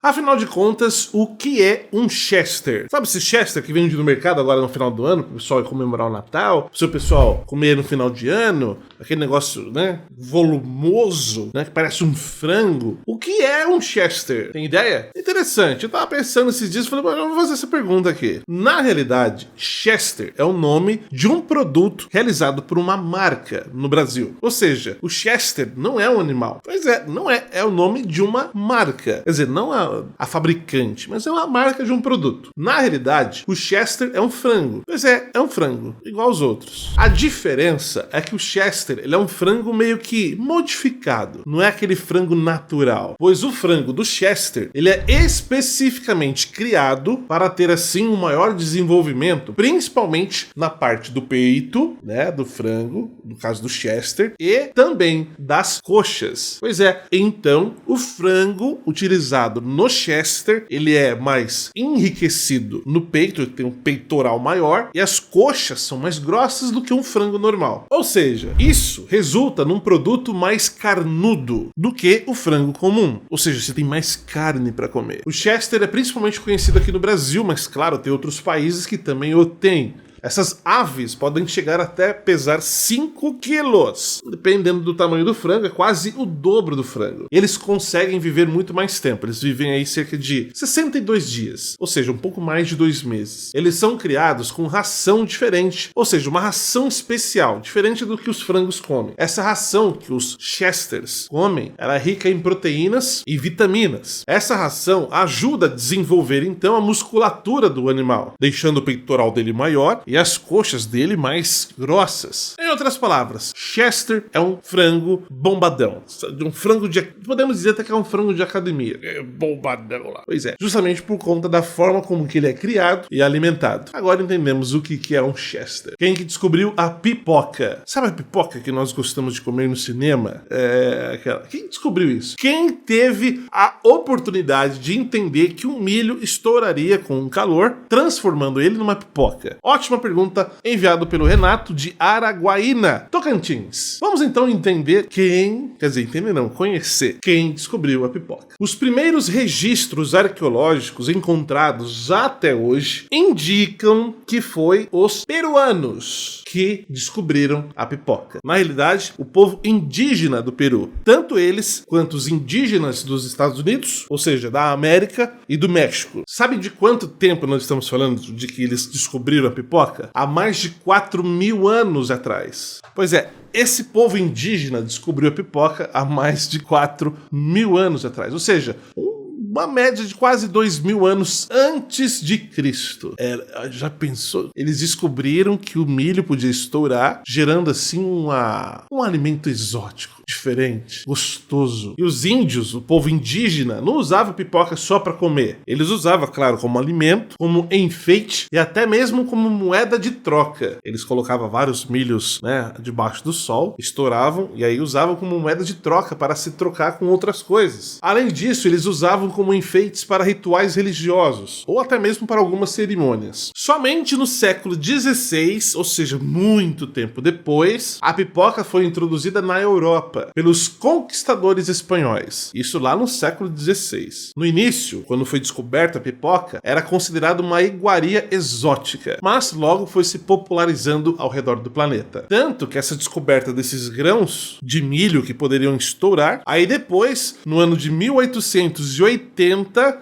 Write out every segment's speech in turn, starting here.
Afinal de contas, o que é um Chester? Sabe esse Chester que vende no mercado agora no final do ano, para o pessoal comemorar o Natal, para o pessoal comer no final de ano, aquele negócio, né, volumoso, né, que parece um frango. O que é um Chester? Tem ideia? Interessante, eu tava pensando esses dias, falei, eu vou fazer essa pergunta aqui. Na realidade, Chester é o nome de um produto realizado por uma marca no Brasil. Ou seja, o Chester não é um animal. Pois é, não é, é o nome de uma marca. Quer dizer, não é a fabricante, mas é uma marca de um produto. Na realidade, o Chester é um frango. Pois é um frango, igual aos outros. A diferença é que o Chester, ele é um frango meio que modificado, não é aquele frango natural. Pois o frango do Chester, ele é especificamente criado para ter assim um maior desenvolvimento, principalmente na parte do peito, né, do frango, no caso do Chester, e também das coxas. Pois é, então o frango utilizado no Chester, ele é mais enriquecido no peito, ele tem um peitoral maior e as coxas são mais grossas do que um frango normal. Ou seja, isso resulta num produto mais carnudo do que o frango comum. Ou seja, você tem mais carne para comer. O Chester é principalmente conhecido aqui no Brasil, mas claro, tem outros países que também o têm. Essas aves podem chegar até pesar 5 quilos. Dependendo do tamanho do frango, é quase o dobro do frango. E eles conseguem viver muito mais tempo. Eles vivem aí cerca de 62 dias, ou seja, um pouco mais de 2 meses. Eles são criados com ração diferente, ou seja, uma ração especial, diferente do que os frangos comem. Essa ração que os Chesters comem, ela é rica em proteínas e vitaminas. Essa ração ajuda a desenvolver então a musculatura do animal, deixando o peitoral dele maior e as coxas dele mais grossas. Em outras palavras, Chester é um frango bombadão. Um frango de... podemos dizer até que é um frango de academia. É bombadão lá. Pois é, justamente por conta da forma como que ele é criado e alimentado. Agora entendemos o que é um Chester. Quem que descobriu a pipoca? Sabe a pipoca que nós gostamos de comer no cinema? Quem descobriu isso? Quem teve a oportunidade de entender que um milho estouraria com um calor, transformando ele numa pipoca? Ótima pergunta, enviado pelo Renato de Araguaína, Tocantins. Vamos então conhecer quem descobriu a pipoca. Os primeiros registros arqueológicos encontrados até hoje indicam que foi os peruanos que descobriram a pipoca. Na realidade, o povo indígena do Peru, tanto eles quanto os indígenas dos Estados Unidos, ou seja, da América e do México. Sabe de quanto tempo nós estamos falando de que eles descobriram a pipoca? Há mais de 4.000 anos atrás. Pois é, esse povo indígena descobriu a pipoca há mais de 4.000 anos atrás. Ou seja, uma média de quase 2.000 anos antes de Cristo. Já pensou? Eles descobriram que o milho podia estourar, gerando assim um alimento exótico, diferente, gostoso. E os índios, o povo indígena, não usava pipoca só para comer. Eles usavam, claro, como alimento, como enfeite e até mesmo como moeda de troca. Eles colocavam vários milhos, né, debaixo do sol, estouravam e aí usavam como moeda de troca para se trocar com outras coisas. Além disso, eles usavam como enfeites para rituais religiosos, ou até mesmo para algumas cerimônias. Somente no século XVI, ou seja, muito tempo depois, a pipoca foi introduzida na Europa pelos conquistadores espanhóis. Isso lá no século XVI. No início, quando foi descoberta a pipoca, era considerada uma iguaria exótica, mas logo foi se popularizando ao redor do planeta. Tanto que essa descoberta desses grãos de milho que poderiam estourar, aí depois, no ano de 1880,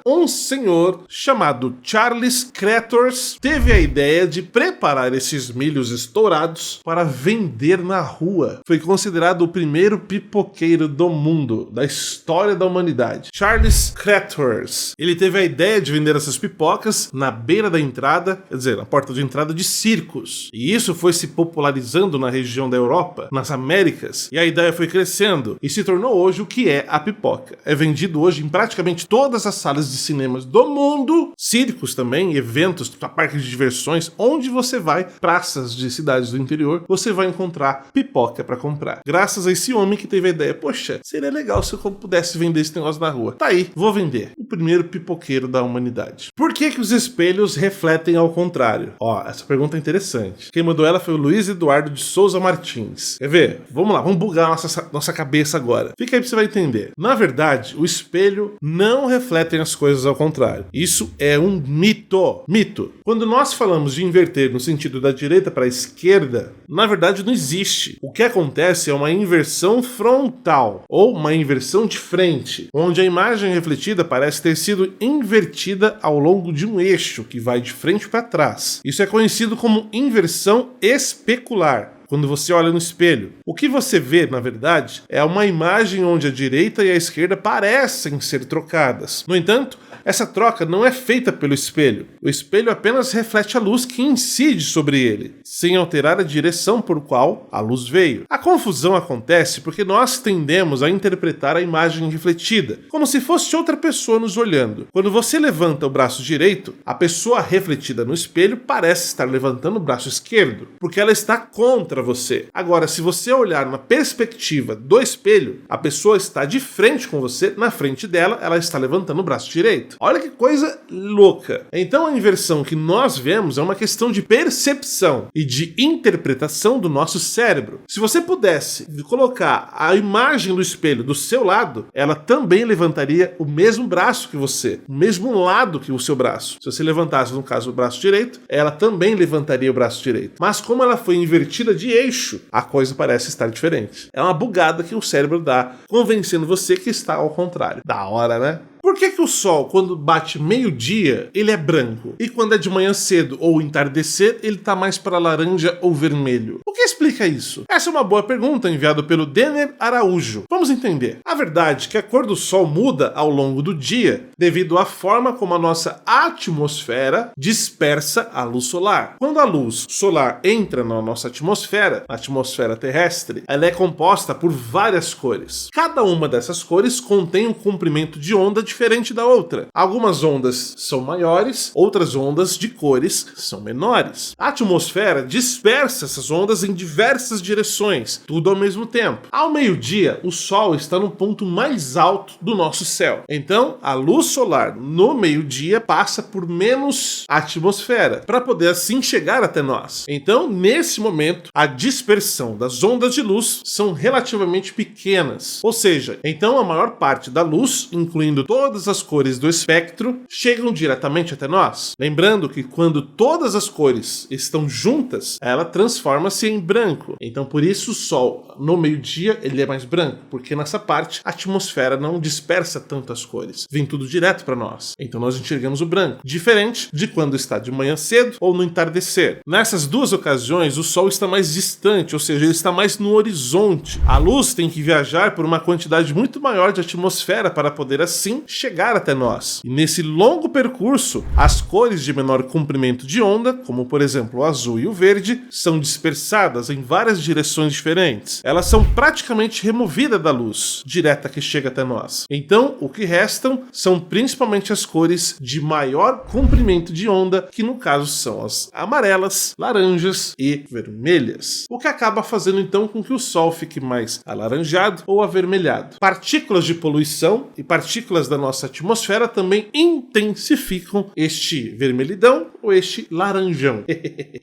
um senhor chamado Charles Cretors teve a ideia de preparar esses milhos estourados para vender na rua. Foi considerado o primeiro pipoqueiro do mundo, da história da humanidade. Charles Cretors, ele teve a ideia de vender essas pipocas na beira da entrada, quer dizer, na porta de entrada de circos. E isso foi se popularizando na região da Europa, nas Américas, e a ideia foi crescendo e se tornou hoje o que é a pipoca. É vendido hoje em praticamente todas as salas de cinemas do mundo, circos também, eventos, parques de diversões, onde você vai, praças de cidades do interior, você vai encontrar pipoca para comprar. Graças a esse homem que teve a ideia, poxa, seria legal se eu pudesse vender esse negócio na rua. Tá aí, vou vender. O primeiro pipoqueiro da humanidade. Por que os espelhos refletem ao contrário? Ó, essa pergunta é interessante. Quem mandou ela foi o Luiz Eduardo de Souza Martins. Quer ver? Vamos lá, vamos bugar nossa cabeça agora. Fica aí pra você vai entender. Na verdade, o espelho não refletem as coisas ao contrário. Isso é um mito. Mito. Quando nós falamos de inverter no sentido da direita para a esquerda, na verdade não existe. O que acontece é uma inversão frontal, ou uma inversão de frente, onde a imagem refletida parece ter sido invertida ao longo de um eixo que vai de frente para trás. Isso é conhecido como inversão especular. Quando você olha no espelho, o que você vê, na verdade, é uma imagem onde a direita e a esquerda parecem ser trocadas. No entanto, essa troca não é feita pelo espelho. O espelho apenas reflete a luz que incide sobre ele, sem alterar a direção por qual a luz veio. A confusão acontece porque nós tendemos a interpretar a imagem refletida como se fosse outra pessoa nos olhando. Quando você levanta o braço direito, a pessoa refletida no espelho parece estar levantando o braço esquerdo, porque ela está contra você. Agora, se você olhar na perspectiva do espelho, a pessoa está de frente com você, na frente dela, ela está levantando o braço direito. Olha que coisa louca. Então a inversão que nós vemos é uma questão de percepção e de interpretação do nosso cérebro. Se você pudesse colocar a imagem do espelho do seu lado, ela também levantaria o mesmo braço que você, o mesmo lado que o seu braço. Se você levantasse, no caso, o braço direito, ela também levantaria o braço direito. Mas como ela foi invertida de eixo, a coisa parece estar diferente. É uma bugada que o cérebro dá, convencendo você que está ao contrário. Da hora, né? Por que o sol, quando bate meio-dia, ele é branco? E quando é de manhã cedo ou entardecer, ele tá mais para laranja ou vermelho? O que explica isso? Essa é uma boa pergunta enviada pelo Denner Araújo. Vamos entender. A verdade é que a cor do sol muda ao longo do dia devido à forma como a nossa atmosfera dispersa a luz solar. Quando a luz solar entra na nossa atmosfera, a atmosfera terrestre, ela é composta por várias cores. Cada uma dessas cores contém um comprimento de onda diferente da outra. Algumas ondas são maiores, outras ondas de cores são menores. A atmosfera dispersa essas ondas em diversas direções, tudo ao mesmo tempo. Ao meio-dia, o Sol está no ponto mais alto do nosso céu. Então, a luz solar no meio-dia passa por menos atmosfera, para poder assim chegar até nós. Então, nesse momento, a dispersão das ondas de luz são relativamente pequenas. Ou seja, então a maior parte da luz, incluindo todas as cores do espectro, chegam diretamente até nós. Lembrando que quando todas as cores estão juntas, ela transforma-se em branco. Então por isso o Sol, no meio-dia, ele é mais branco, porque nessa parte a atmosfera não dispersa tanto as cores. Vem tudo direto para nós. Então nós enxergamos o branco. Diferente de quando está de manhã cedo ou no entardecer. Nessas duas ocasiões, o Sol está mais distante, ou seja, ele está mais no horizonte. A luz tem que viajar por uma quantidade muito maior de atmosfera para poder assim chegar até nós. E nesse longo percurso, as cores de menor comprimento de onda, como por exemplo o azul e o verde, são dispersadas em várias direções diferentes. Elas são praticamente removidas da luz direta que chega até nós. Então, o que restam são principalmente as cores de maior comprimento de onda, que no caso são as amarelas, laranjas e vermelhas. O que acaba fazendo então com que o Sol fique mais alaranjado ou avermelhado. Partículas de poluição e partículas da nossa atmosfera também intensificam este vermelhidão ou este laranjão.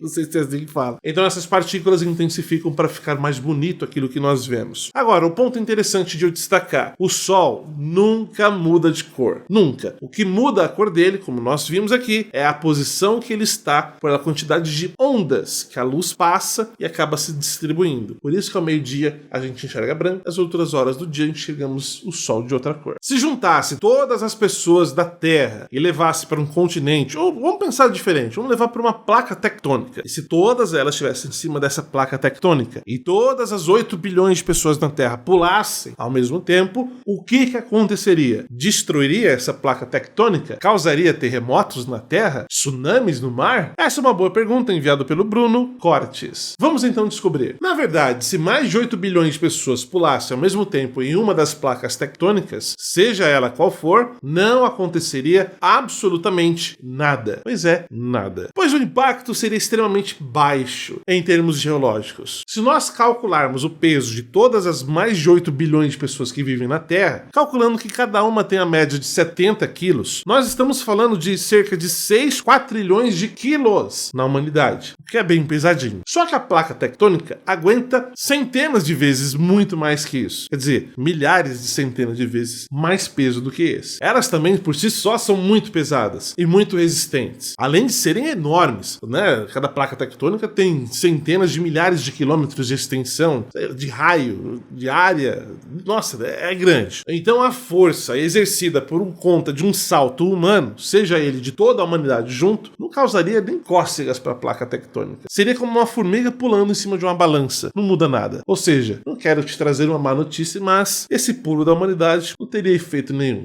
Não sei se é assim que fala. Então essas partículas intensificam para ficar mais bonito aquilo que nós vemos. Agora, o ponto interessante de eu destacar: o Sol nunca muda de cor. Nunca. O que muda a cor dele, como nós vimos aqui, é a posição que ele está pela quantidade de ondas que a luz passa e acaba se distribuindo. Por isso que ao meio-dia a gente enxerga branco, as outras horas do dia enxergamos o Sol de outra cor. Se juntasse todas as pessoas da Terra e levasse para um continente, ou vamos pensar diferente, vamos levar para uma placa tectônica. E se todas elas estivessem em cima dessa placa tectônica e todas as 8 bilhões de pessoas na Terra pulassem ao mesmo tempo, o que aconteceria? Destruiria essa placa tectônica? Causaria terremotos na Terra? Tsunamis no mar? Essa é uma boa pergunta enviada pelo Bruno Cortes. Vamos então descobrir. Na verdade, se mais de 8 bilhões de pessoas pulassem ao mesmo tempo em uma das placas tectônicas, seja ela qual for, não aconteceria absolutamente nada. Pois é, nada. Pois o impacto seria extremamente baixo em termos geológicos. Se nós calcularmos o peso de todas as mais de 8 bilhões de pessoas que vivem na Terra, calculando que cada uma tem a média de 70 quilos, nós estamos falando de cerca de 6 quatrilhões de quilos na humanidade, o que é bem pesadinho. Só que a placa tectônica aguenta centenas de vezes muito mais que isso. Quer dizer, milhares de centenas de vezes mais peso do que que esse. Elas também, por si só, são muito pesadas e muito resistentes. Além de serem enormes, né? Cada placa tectônica tem centenas de milhares de quilômetros de extensão, de raio, de área. Nossa, é grande. Então a força exercida por conta de um salto humano, seja ele de toda a humanidade junto, não causaria nem cócegas para a placa tectônica. Seria como uma formiga pulando em cima de uma balança. Não muda nada. Ou seja, não quero te trazer uma má notícia, mas esse pulo da humanidade não teria efeito nenhum.